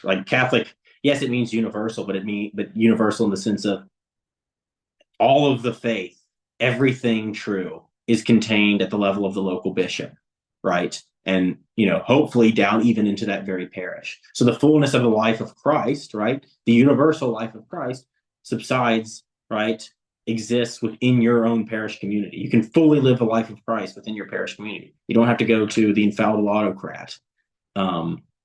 Like Catholic, yes, it means universal, but universal in the sense of all of the faith, everything true is contained at the level of the local bishop, right? And hopefully down even into that very parish. So the fullness of the life of Christ, right? The universal life of Christ subsides, right? Exists within your own parish community. You can fully live the life of Christ within your parish community. You don't have to go to the infallible autocrat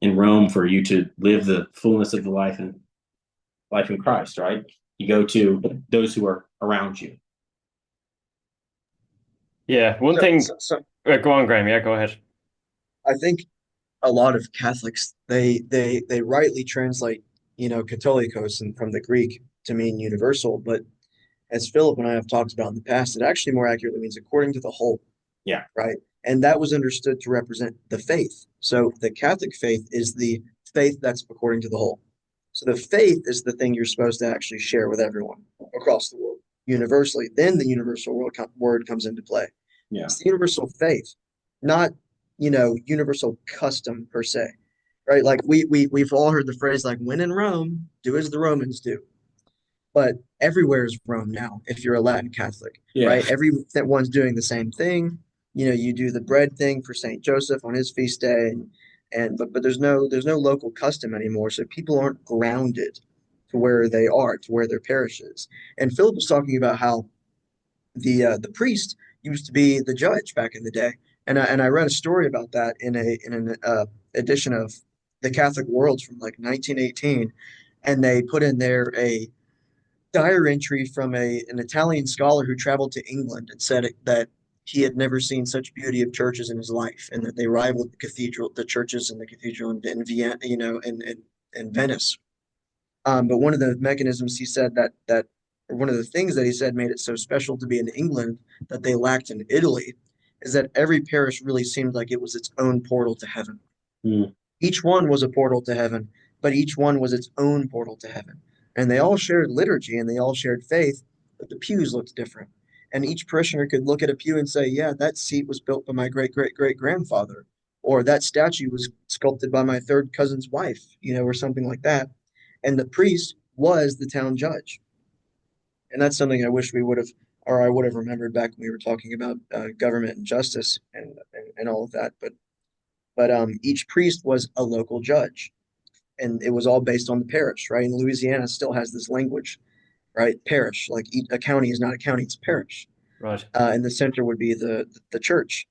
in Rome for you to live the fullness of the life in Christ, right? You go to those who are around you. Yeah, one So, thing. so, so Go on, Graham. Yeah, go ahead. I think a lot of Catholics they rightly translate, Catholicos and from the Greek to mean universal, but as Philip and I have talked about in the past, it actually more accurately means according to the whole, Yeah. right? And that was understood to represent the faith. So the Catholic faith is the faith that's according to the whole. So the faith is the thing you're supposed to actually share with everyone across the world universally. Then the universal word comes into play. Yeah. It's the universal faith, not universal custom per se, right? Like we've all heard the phrase like "when in Rome, do as the Romans do." But everywhere is Rome now if you're a Latin Catholic, Yeah. right? Everyone's doing the same thing. You do the bread thing for Saint Joseph on his feast day, but there's no local custom anymore, so people aren't grounded to where they are, to where their parish is. And Philip was talking about how the priest used to be the judge back in the day, and I read a story about that in an edition of the Catholic Worlds from like 1918, and they put in there a diary entry from an Italian scholar who traveled to England and said that he had never seen such beauty of churches in his life, and that they rivaled the churches in the cathedral in Vienna, in Venice. But one of the mechanisms he said or one of the things that he said made it so special to be in England that they lacked in Italy is that every parish really seemed like it was its own portal to heaven. Mm. Each one was a portal to heaven, but each one was its own portal to heaven. And they all shared liturgy and they all shared faith, but the pews looked different. And each parishioner could look at a pew and say, yeah, that seat was built by my great great great grandfather, or that statue was sculpted by my third cousin's wife, or something like that. And the priest was the town judge. And that's something I wish we would have, or I would have remembered back when we were talking about government and justice and all of that. But each priest was a local judge, and it was all based on the parish, right? And Louisiana still has this language, right? Parish, like a county is not a county; it's a parish. Right. And the center would be the church.